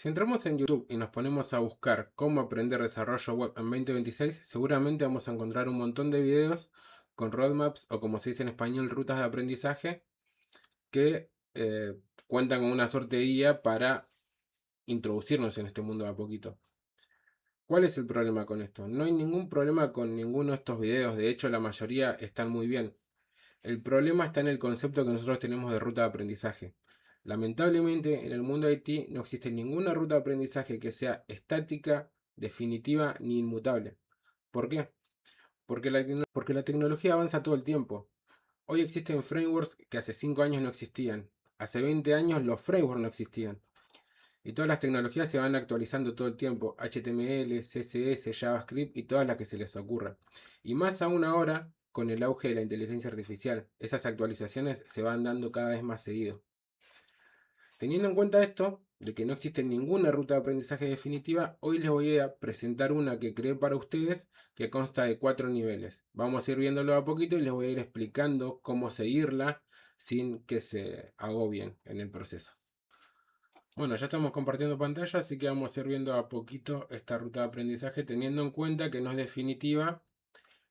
Si entramos en YouTube y nos ponemos a buscar cómo aprender desarrollo web en 2026, seguramente vamos a encontrar un montón de videos con roadmaps o, como se dice en español, rutas de aprendizaje que cuentan con una suerte de guía para introducirnos en este mundo de a poquito. ¿Cuál es el problema con esto? No hay ningún problema con ninguno de estos videos, de hecho la mayoría están muy bien. El problema está en el concepto que nosotros tenemos de ruta de aprendizaje. Lamentablemente, en el mundo IT no existe ninguna ruta de aprendizaje que sea estática, definitiva ni inmutable. ¿Por qué? Porque la tecnología avanza todo el tiempo. Hoy existen frameworks que hace 5 años no existían. Hace 20 años los frameworks no existían. Y todas las tecnologías se van actualizando todo el tiempo. HTML, CSS, JavaScript y todas las que se les ocurra. Y más aún ahora con el auge de la inteligencia artificial. Esas actualizaciones se van dando cada vez más seguido. Teniendo en cuenta esto, de que no existe ninguna ruta de aprendizaje definitiva, hoy les voy a presentar una que creé para ustedes que consta de 4 niveles. Vamos a ir viéndolo a poquito y les voy a ir explicando cómo seguirla sin que se agobien en el proceso. Bueno, ya estamos compartiendo pantalla, así que vamos a ir viendo a poquito esta ruta de aprendizaje teniendo en cuenta que no es definitiva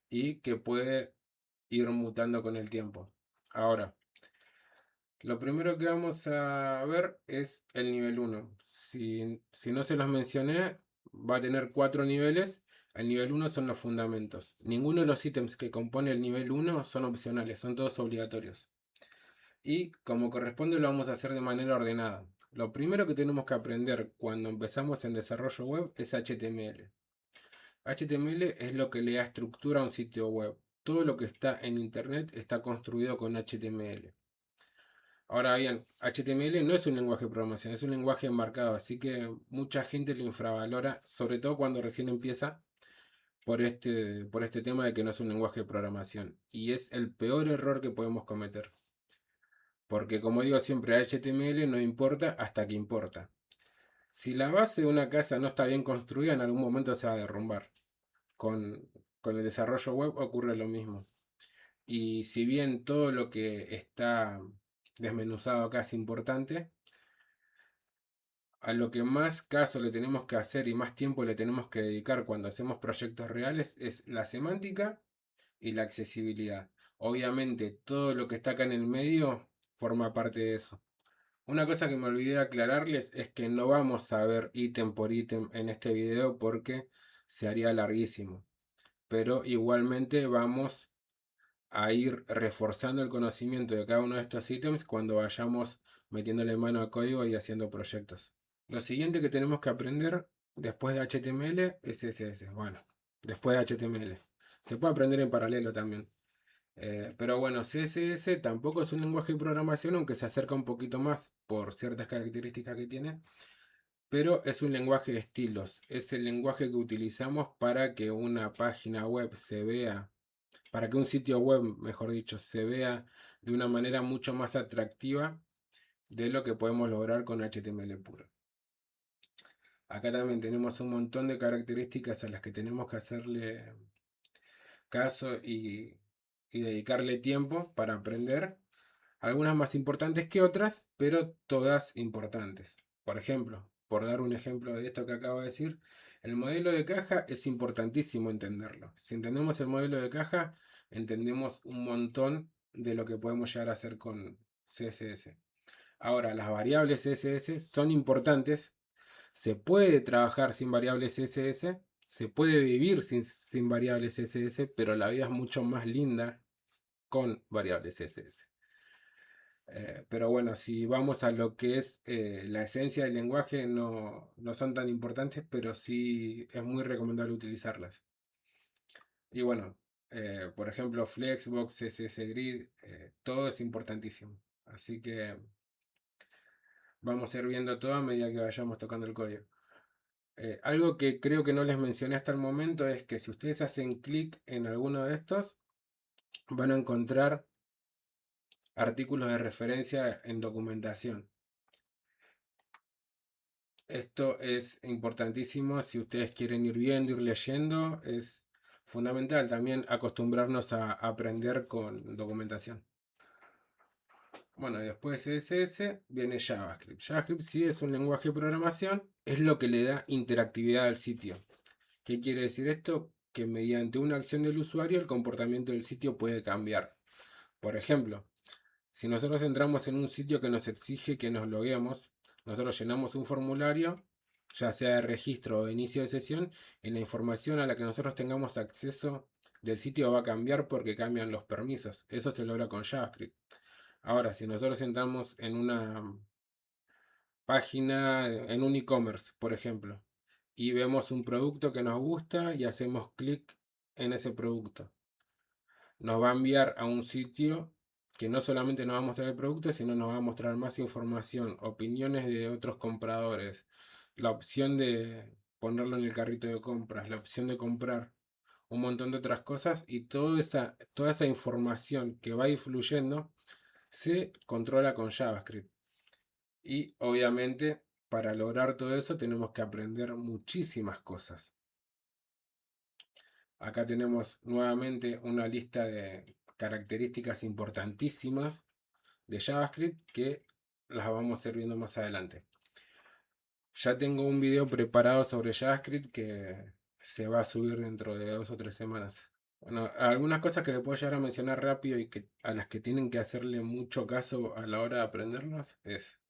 y que puede ir mutando con el tiempo. Ahora, lo primero que vamos a ver es el nivel 1. Si no se los mencioné, va a tener 4 niveles. El nivel 1 son los fundamentos. Ninguno de los ítems que compone el nivel 1 son opcionales, son todos obligatorios. Y como corresponde lo vamos a hacer de manera ordenada. Lo primero que tenemos que aprender cuando empezamos en desarrollo web es HTML. HTML es lo que le da estructura a un sitio web. Todo lo que está en internet está construido con HTML. Ahora bien, HTML no es un lenguaje de programación, es un lenguaje enmarcado, así que mucha gente lo infravalora, sobre todo cuando recién empieza, por este tema de que no es un lenguaje de programación. Y es el peor error que podemos cometer. Porque como digo siempre, HTML no importa hasta que importa. Si la base de una casa no está bien construida, en algún momento se va a derrumbar. Con, con el desarrollo web ocurre lo mismo. Y si bien todo lo que está desmenuzado acá es importante, a lo que más caso le tenemos que hacer y más tiempo le tenemos que dedicar cuando hacemos proyectos reales es la semántica y la accesibilidad. Obviamente todo lo que está acá en el medio forma parte de eso. Una cosa que me olvidé de aclararles es que no vamos a ver ítem por ítem en este video porque se haría larguísimo. Pero igualmente vamos a ir reforzando el conocimiento de cada uno de estos ítems cuando vayamos metiéndole mano a código y haciendo proyectos. Lo siguiente que tenemos que aprender después de HTML es CSS. Bueno, después de HTML. Se puede aprender en paralelo también. Pero bueno, CSS tampoco es un lenguaje de programación, aunque se acerca un poquito más por ciertas características que tiene. Pero es un lenguaje de estilos. Es el lenguaje que utilizamos para que una página web se vea, para que un sitio web, mejor dicho, se vea de una manera mucho más atractiva de lo que podemos lograr con HTML puro. Acá también tenemos un montón de características a las que tenemos que hacerle caso y dedicarle tiempo para aprender. Algunas más importantes que otras, pero todas importantes. Por ejemplo, por dar un ejemplo de esto que acabo de decir, el modelo de caja es importantísimo entenderlo. Si entendemos el modelo de caja, entendemos un montón de lo que podemos llegar a hacer con CSS. Ahora, las variables CSS son importantes. Se puede trabajar sin variables CSS, se puede vivir sin variables CSS, pero la vida es mucho más linda con variables CSS. Pero bueno, si vamos a lo que es la esencia del lenguaje, no son tan importantes, pero sí es muy recomendable utilizarlas. Y bueno, por ejemplo, Flexbox, CSS Grid, todo es importantísimo. Así que vamos a ir viendo todo a medida que vayamos tocando el código. Algo que creo que no les mencioné hasta el momento es que si ustedes hacen clic en alguno de estos, van a encontrar artículos de referencia en documentación. Esto es importantísimo si ustedes quieren ir viendo, ir leyendo. Es fundamental también acostumbrarnos a aprender con documentación. Bueno, después de CSS viene JavaScript. JavaScript sí es un lenguaje de programación, es lo que le da interactividad al sitio. ¿Qué quiere decir esto? Que mediante una acción del usuario el comportamiento del sitio puede cambiar. Por ejemplo, si nosotros entramos en un sitio que nos exige que nos logueemos, nosotros llenamos un formulario, ya sea de registro o de inicio de sesión, y la información a la que nosotros tengamos acceso del sitio va a cambiar porque cambian los permisos. Eso se logra con JavaScript. Ahora, si nosotros entramos en una página, en un e-commerce, por ejemplo, y vemos un producto que nos gusta y hacemos clic en ese producto, nos va a enviar a un sitio que no solamente nos va a mostrar el producto, sino nos va a mostrar más información, opiniones de otros compradores, la opción de ponerlo en el carrito de compras, la opción de comprar, un montón de otras cosas, y toda esa información que va influyendo se controla con JavaScript. Y obviamente para lograr todo eso tenemos que aprender muchísimas cosas. Acá tenemos nuevamente una lista de características importantísimas de JavaScript que las vamos a ir viendo más adelante. Ya tengo un video preparado sobre JavaScript que se va a subir dentro de 2 o 3 semanas. Bueno, algunas cosas que le puedo llegar a mencionar rápido y que a las que tienen que hacerle mucho caso a la hora de aprenderlos es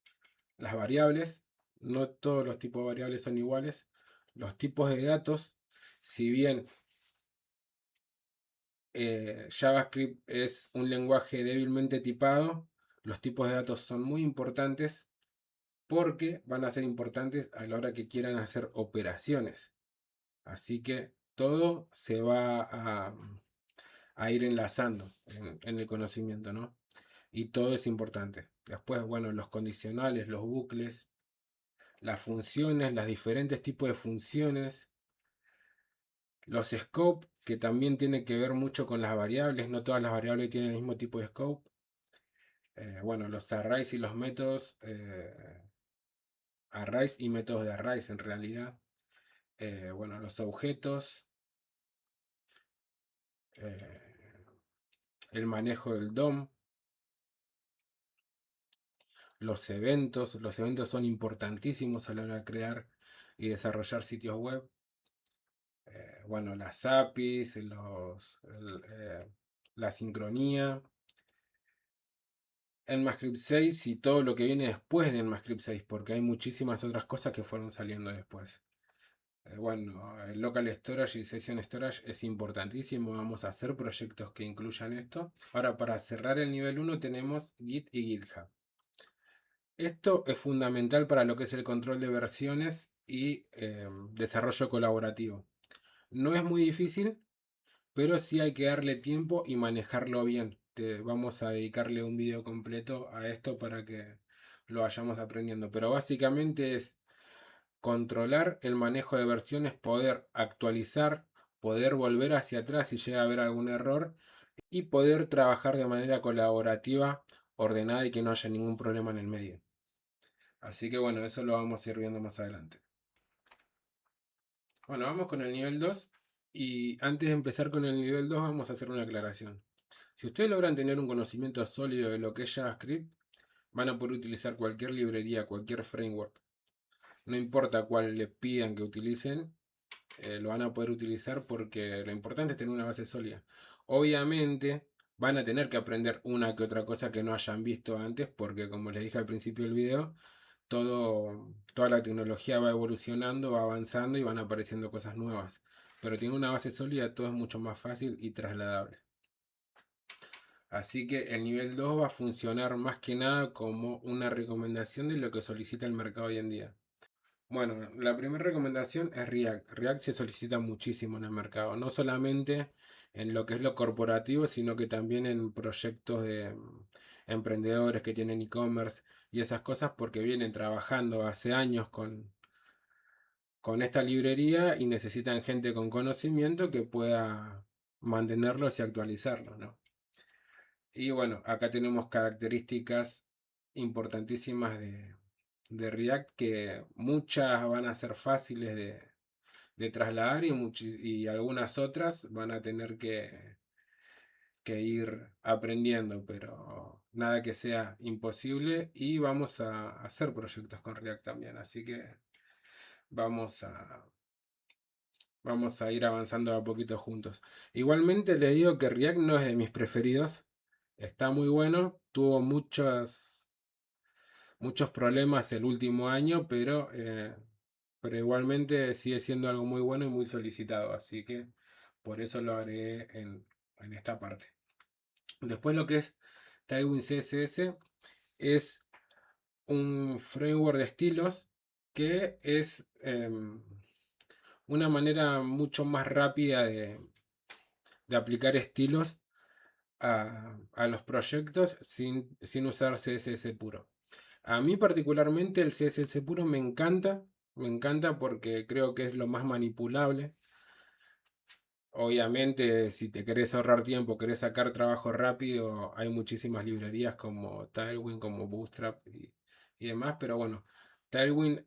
las variables. No todos los tipos de variables son iguales. Los tipos de datos, si bien JavaScript es un lenguaje débilmente tipado, los tipos de datos son muy importantes porque van a ser importantes a la hora que quieran hacer operaciones. Así que todo se va a ir enlazando en el conocimiento, ¿no? Y todo es importante. Después, bueno, los condicionales, los bucles, las funciones, los diferentes tipos de funciones, los scope, que también tiene que ver mucho con las variables, no todas las variables tienen el mismo tipo de scope. Bueno, los arrays y los métodos, arrays y métodos de arrays en realidad. Bueno, los objetos, eh, el manejo del DOM, los eventos son importantísimos a la hora de crear y desarrollar sitios web. Bueno, las APIs, la sincronía, ECMAScript 6 y todo lo que viene después de ECMAScript 6, porque hay muchísimas otras cosas que fueron saliendo después. Bueno, el Local Storage y Session Storage es importantísimo, vamos a hacer proyectos que incluyan esto. Ahora, para cerrar el nivel 1 tenemos Git y GitHub. Esto es fundamental para lo que es el control de versiones y desarrollo colaborativo. No es muy difícil, pero sí hay que darle tiempo y manejarlo bien. Vamos a dedicarle un video completo a esto para que lo vayamos aprendiendo. Pero básicamente es controlar el manejo de versiones, poder actualizar, poder volver hacia atrás si llega a haber algún error y poder trabajar de manera colaborativa, ordenada y que no haya ningún problema en el medio. Así que bueno, eso lo vamos a ir viendo más adelante. Bueno, vamos con el nivel 2 y antes de empezar con el nivel 2 vamos a hacer una aclaración. Si ustedes logran tener un conocimiento sólido de lo que es JavaScript, van a poder utilizar cualquier librería, cualquier framework. No importa cuál le pidan que utilicen, lo van a poder utilizar porque lo importante es tener una base sólida. Obviamente van a tener que aprender una que otra cosa que no hayan visto antes porque como les dije al principio del video, toda la tecnología va evolucionando, va avanzando y van apareciendo cosas nuevas. Pero tiene una base sólida, todo es mucho más fácil y trasladable. Así que el nivel 2 va a funcionar más que nada como una recomendación de lo que solicita el mercado hoy en día. Bueno, la primera recomendación es React. React se solicita muchísimo en el mercado, no solamente en lo que es lo corporativo, sino que también en proyectos de emprendedores que tienen e-commerce y esas cosas porque vienen trabajando hace años con esta librería y necesitan gente con conocimiento que pueda mantenerlos y actualizarlos, ¿no? Y bueno, acá tenemos características importantísimas de React que muchas van a ser fáciles de trasladar y algunas otras van a tener que ir aprendiendo, pero nada que sea imposible y vamos a hacer proyectos con React también, así que vamos a, vamos a ir avanzando a poquito juntos. Igualmente les digo que React no es de mis preferidos, está muy bueno, tuvo muchos problemas el último año, pero igualmente sigue siendo algo muy bueno y muy solicitado, así que por eso lo agregué en esta parte. Después lo que es Tailwind CSS es un framework de estilos que es una manera mucho más rápida de aplicar estilos a los proyectos sin usar CSS puro. A mí particularmente el CSS puro me encanta porque creo que es lo más manipulable. Obviamente, si te querés ahorrar tiempo, querés sacar trabajo rápido, hay muchísimas librerías como Tailwind, como Bootstrap y demás, pero bueno, Tailwind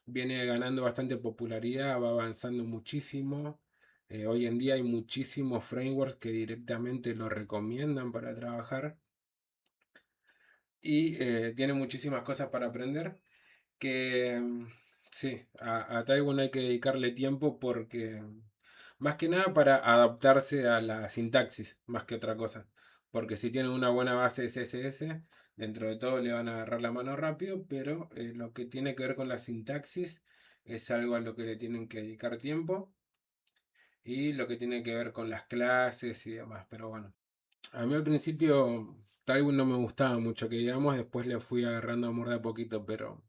viene ganando bastante popularidad, va avanzando muchísimo. Hoy en día hay muchísimos frameworks que directamente lo recomiendan para trabajar y tiene muchísimas cosas para aprender que sí, a Taiwan hay que dedicarle tiempo porque más que nada para adaptarse a la sintaxis, más que otra cosa. Porque si tienen una buena base de CSS, dentro de todo le van a agarrar la mano rápido, pero lo que tiene que ver con la sintaxis es algo a lo que le tienen que dedicar tiempo y lo que tiene que ver con las clases y demás. Pero bueno, a mí al principio Taiwan no me gustaba mucho, que digamos, después le fui agarrando amor de a poquito, pero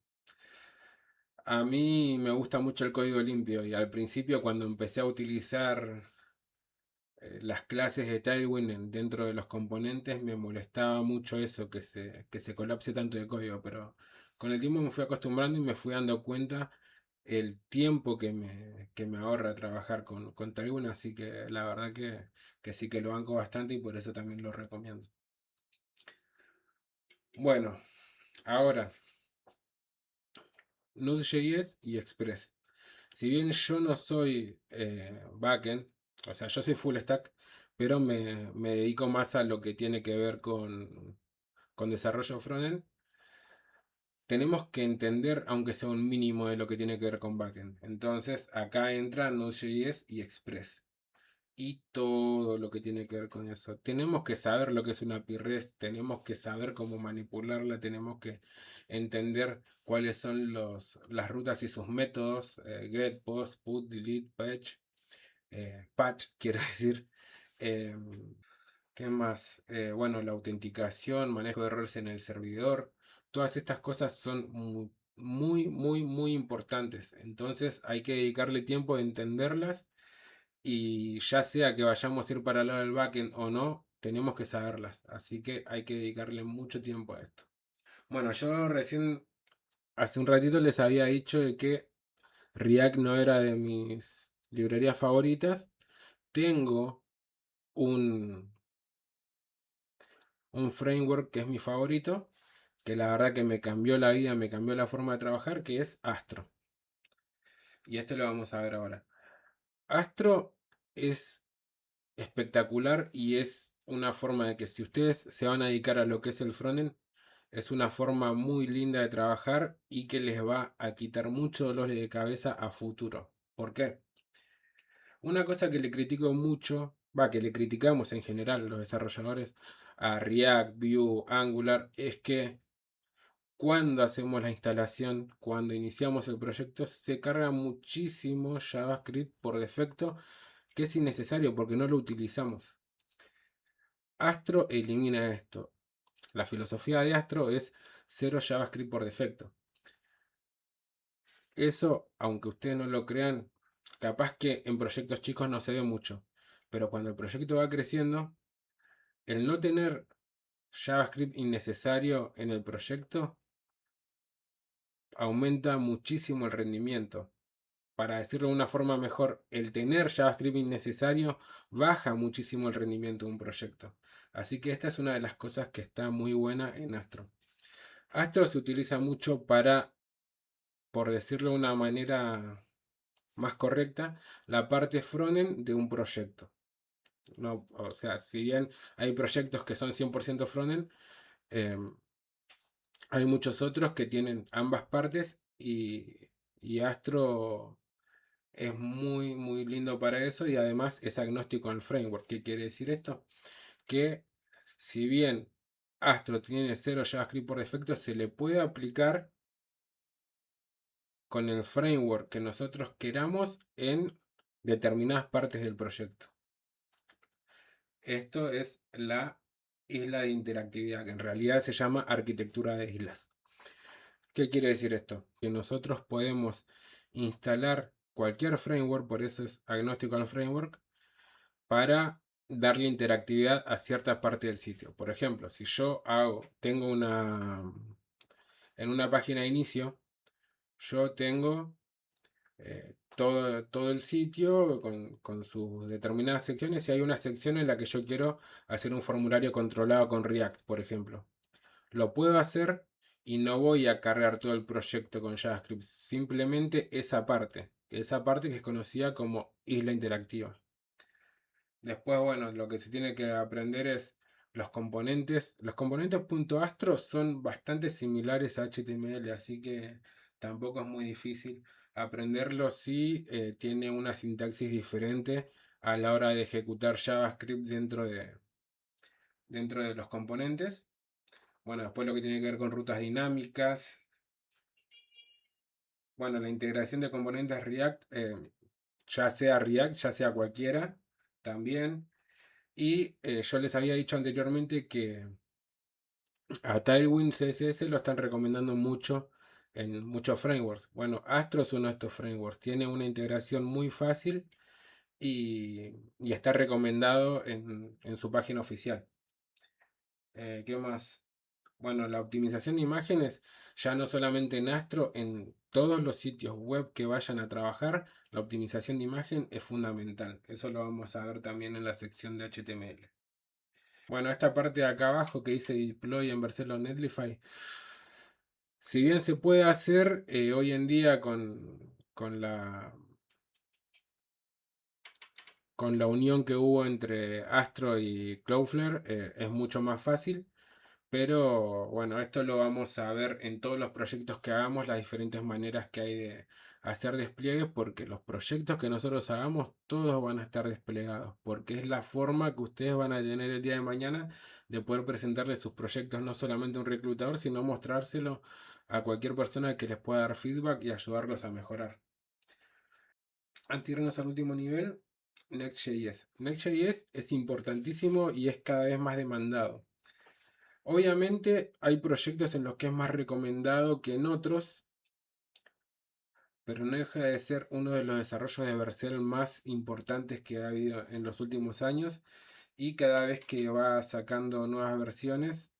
a mí me gusta mucho el código limpio y al principio cuando empecé a utilizar las clases de Tailwind dentro de los componentes me molestaba mucho eso, que se colapse tanto de código, pero con el tiempo me fui acostumbrando y me fui dando cuenta el tiempo que me ahorra trabajar con Tailwind, así que la verdad que sí que lo banco bastante y por eso también lo recomiendo. Bueno, ahora Node.js y Express. Si bien yo no soy backend, o sea, yo soy full stack, pero me dedico más a lo que tiene que ver con desarrollo frontend, tenemos que entender, aunque sea un mínimo de lo que tiene que ver con backend. Entonces, acá entra Node.js y Express. Y todo lo que tiene que ver con eso. Tenemos que saber lo que es una API REST, tenemos que saber cómo manipularla, tenemos que entender cuáles son las rutas y sus métodos, get, post, put, delete, patch, quiero decir. Eh, ¿Qué más? Bueno, la autenticación, manejo de errores en el servidor, todas estas cosas son muy importantes. Entonces hay que dedicarle tiempo a entenderlas y ya sea que vayamos a ir para el lado del backend o no, tenemos que saberlas. Así que hay que dedicarle mucho tiempo a esto. Bueno, yo recién, hace un ratito les había dicho de que React no era de mis librerías favoritas. Tengo un, un framework que es mi favorito, que la verdad que me cambió la vida, me cambió la forma de trabajar, que es Astro. Y esto lo vamos a ver ahora. Astro es espectacular y es una forma de que si ustedes se van a dedicar a lo que es el frontend, es una forma muy linda de trabajar y que les va a quitar mucho dolor de cabeza a futuro. ¿Por qué? Una cosa que le critico mucho, que le criticamos en general los desarrolladores a React, Vue, Angular, es que cuando hacemos la instalación, cuando iniciamos el proyecto, se carga muchísimo JavaScript por defecto, que es innecesario porque no lo utilizamos. Astro elimina esto. La filosofía de Astro es cero JavaScript por defecto. Eso, aunque ustedes no lo crean, capaz que en proyectos chicos no se ve mucho. Pero cuando el proyecto va creciendo, el no tener JavaScript innecesario en el proyecto aumenta muchísimo el rendimiento. Para decirlo de una forma mejor, el tener JavaScript innecesario baja muchísimo el rendimiento de un proyecto. Así que esta es una de las cosas que está muy buena en Astro. Astro se utiliza mucho para, por decirlo de una manera más correcta, la parte frontend de un proyecto. No, o sea, si bien hay proyectos que son 100% frontend, eh, hay muchos otros que tienen ambas partes y Astro es muy, muy lindo para eso y además es agnóstico al framework. ¿Qué quiere decir esto? Que si bien Astro tiene cero JavaScript por defecto, se le puede aplicar con el framework que nosotros queramos en determinadas partes del proyecto. Esto es la isla de interactividad, que en realidad se llama arquitectura de islas. ¿Qué quiere decir esto? Que nosotros podemos instalar cualquier framework, por eso es agnóstico al framework, para darle interactividad a cierta parte del sitio. Por ejemplo, si yo tengo en una página de inicio, yo tengo todo el sitio con sus determinadas secciones y hay una sección en la que yo quiero hacer un formulario controlado con React, por ejemplo. Lo puedo hacer y no voy a cargar todo el proyecto con JavaScript, simplemente esa parte que es conocida como isla interactiva. Después, bueno, lo que se tiene que aprender es los componentes. Los componentes .astro son bastante similares a HTML, así que tampoco es muy difícil aprenderlo si tiene una sintaxis diferente a la hora de ejecutar JavaScript dentro de los componentes. Bueno, después lo que tiene que ver con rutas dinámicas. Bueno, la integración de componentes React, ya sea React, ya sea cualquiera, también. Y yo les había dicho anteriormente que a Tailwind CSS lo están recomendando mucho en muchos frameworks. Bueno, Astro es uno de estos frameworks. Tiene una integración muy fácil y está recomendado en su página oficial. ¿Qué más? Bueno, la optimización de imágenes, ya no solamente en Astro, en todos los sitios web que vayan a trabajar, la optimización de imagen es fundamental. Eso lo vamos a ver también en la sección de HTML. Bueno, esta parte de acá abajo que dice deploy en Vercelo Netlify, si bien se puede hacer hoy en día con la unión que hubo entre Astro y Cloudflare, es mucho más fácil. Pero bueno, esto lo vamos a ver en todos los proyectos que hagamos, las diferentes maneras que hay de hacer despliegues, porque los proyectos que nosotros hagamos, todos van a estar desplegados, porque es la forma que ustedes van a tener el día de mañana de poder presentarle sus proyectos no solamente a un reclutador, sino mostrárselo a cualquier persona que les pueda dar feedback y ayudarlos a mejorar. Antes de irnos al último nivel, Next.js. Next.js es importantísimo y es cada vez más demandado. Obviamente hay proyectos en los que es más recomendado que en otros, pero no deja de ser uno de los desarrollos de Vercel más importantes que ha habido en los últimos años y cada vez que va sacando nuevas versiones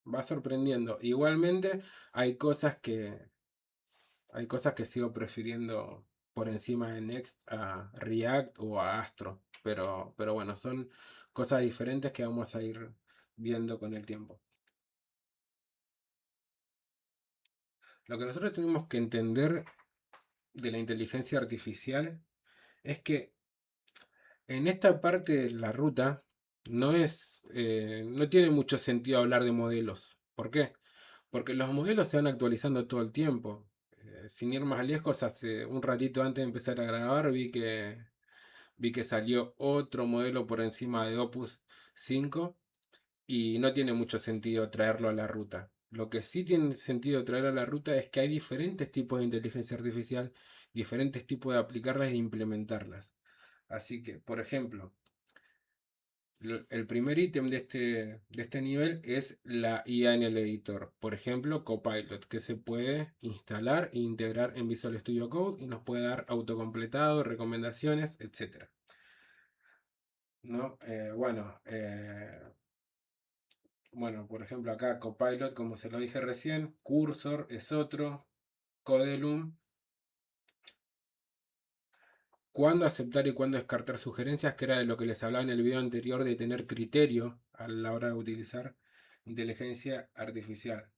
va sorprendiendo. Igualmente hay cosas que sigo prefiriendo por encima de Next a React o a Astro, pero bueno, son cosas diferentes que vamos a ir viendo con el tiempo. Lo que nosotros tenemos que entender de la inteligencia artificial es que en esta parte de la ruta no tiene mucho sentido hablar de modelos. ¿Por qué? Porque los modelos se van actualizando todo el tiempo. Sin ir más lejos, hace un ratito antes de empezar a grabar vi que salió otro modelo por encima de Opus 5 y no tiene mucho sentido traerlo a la ruta. Lo que sí tiene sentido traer a la ruta es que hay diferentes tipos de inteligencia artificial, diferentes tipos de aplicarlas e implementarlas. Así que, por ejemplo, el primer ítem de este nivel es la IA en el editor. Por ejemplo, Copilot, que se puede instalar e integrar en Visual Studio Code y nos puede dar autocompletado, recomendaciones, etc. ¿No? Bueno, por ejemplo acá Copilot, como se lo dije recién, Cursor es otro, Codelum, cuándo aceptar y cuándo descartar sugerencias, que era de lo que les hablaba en el video anterior de tener criterio a la hora de utilizar inteligencia artificial.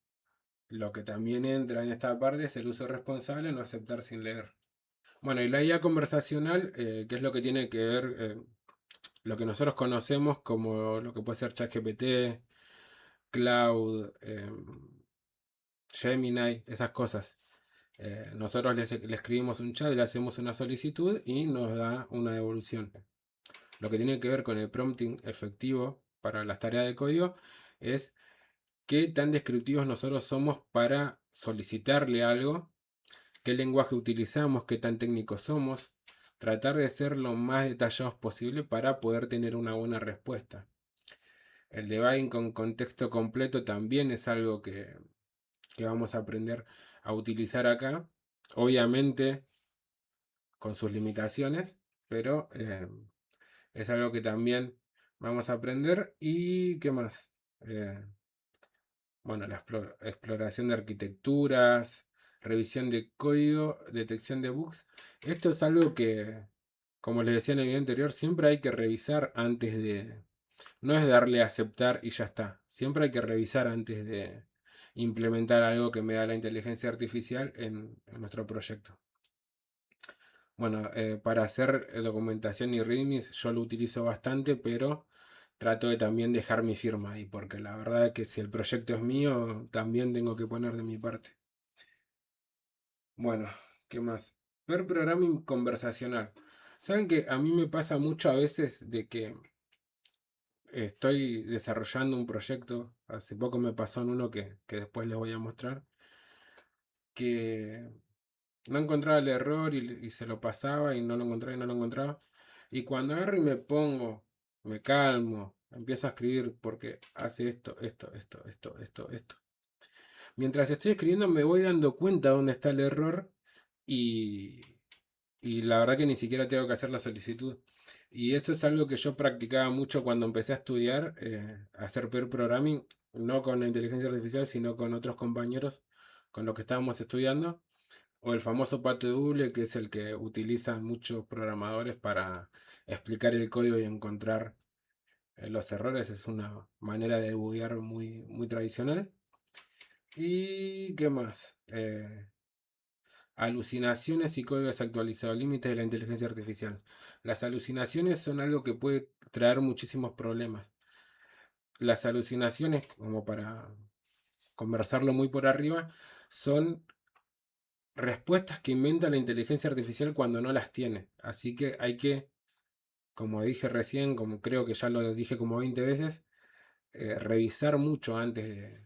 Lo que también entra en esta parte es el uso responsable, no aceptar sin leer. Bueno, y la IA conversacional, ¿qué es lo que tiene que ver? lo que nosotros conocemos como lo que puede ser ChatGPT, Cloud, Gemini, esas cosas. Nosotros le escribimos un chat, le hacemos una solicitud y nos da una devolución. Lo que tiene que ver con el prompting efectivo para las tareas de código es qué tan descriptivos nosotros somos para solicitarle algo, qué lenguaje utilizamos, qué tan técnicos somos, tratar de ser lo más detallados posible para poder tener una buena respuesta. El debugging con contexto completo también es algo que vamos a aprender a utilizar acá. Obviamente con sus limitaciones, pero es algo que también vamos a aprender. ¿Y qué más? Eh, bueno, la exploración de arquitecturas, revisión de código, detección de bugs. Esto es algo que, como les decía en el video anterior, siempre hay que revisar antes de... No es darle a aceptar y ya está. Siempre hay que revisar antes de implementar algo que me da la inteligencia artificial en nuestro proyecto. Bueno, para hacer documentación y readmes yo lo utilizo bastante, pero trato de también dejar mi firma ahí, porque la verdad es que si el proyecto es mío, también tengo que poner de mi parte. Bueno, ¿qué más? Ver programming conversacional. Saben que a mí me pasa mucho a veces de que estoy desarrollando un proyecto, hace poco me pasó en uno que después les voy a mostrar, que no encontraba el error y se lo pasaba y no lo encontraba y no lo encontraba. Y cuando agarro y me pongo, me calmo, empiezo a escribir porque hace esto, esto, esto, esto, esto, esto. Mientras estoy escribiendo me voy dando cuenta dónde está el error y, y la verdad que ni siquiera tengo que hacer la solicitud. Y eso es algo que yo practicaba mucho cuando empecé a estudiar, hacer pair programming, no con la inteligencia artificial, sino con otros compañeros con los que estábamos estudiando. O el famoso pato de Google, que es el que utilizan muchos programadores para explicar el código y encontrar los errores. Es una manera de debuguear muy, muy tradicional. ¿Y qué más? Alucinaciones y códigos actualizados. Límites de la inteligencia artificial. Las alucinaciones son algo que puede traer muchísimos problemas. Las alucinaciones, como para conversarlo muy por arriba, son respuestas que inventa la inteligencia artificial cuando no las tiene. Así que hay que, como dije recién, como creo que ya lo dije como 20 veces, revisar mucho antes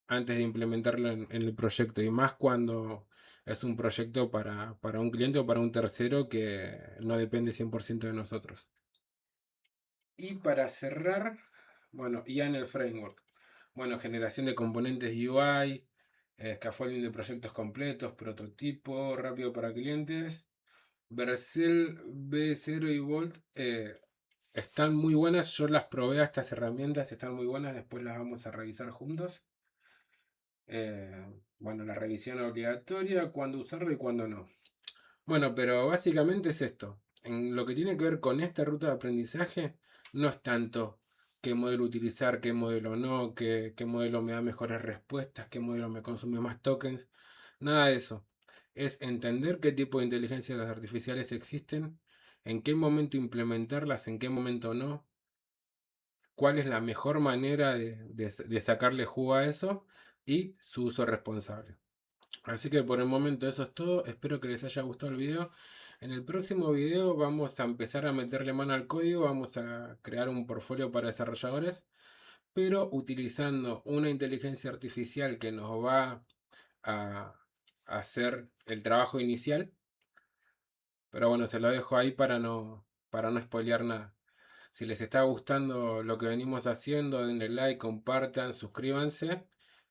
de implementarlo en el proyecto. Y más cuando es un proyecto para un cliente o para un tercero que no depende 100% de nosotros. Y para cerrar, bueno, ya en el framework. Bueno, generación de componentes UI, scaffolding de proyectos completos, prototipo, rápido para clientes. Vercel B0 y Volt están muy buenas. Yo las probé a estas herramientas, están muy buenas. Después las vamos a revisar juntos. Bueno, la revisión obligatoria, cuándo usarlo y cuándo no. Bueno, pero básicamente es esto. En lo que tiene que ver con esta ruta de aprendizaje, no es tanto qué modelo utilizar, qué modelo no, qué modelo me da mejores respuestas, qué modelo me consume más tokens. Nada de eso. Es entender qué tipo de inteligencias artificiales existen, en qué momento implementarlas, en qué momento no, cuál es la mejor manera de sacarle jugo a eso y su uso responsable. Así que por el momento eso es todo. Espero que les haya gustado el video. En el próximo video vamos a empezar a meterle mano al código. Vamos a crear un portfolio para desarrolladores, pero utilizando una inteligencia artificial que nos va a hacer el trabajo inicial. Pero bueno, se lo dejo ahí para no spoilear nada. Si les está gustando lo que venimos haciendo, denle like, compartan, suscríbanse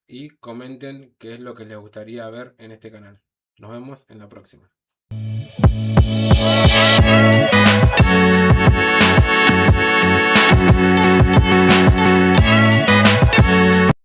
y comenten qué es lo que les gustaría ver en este canal. Nos vemos en la próxima.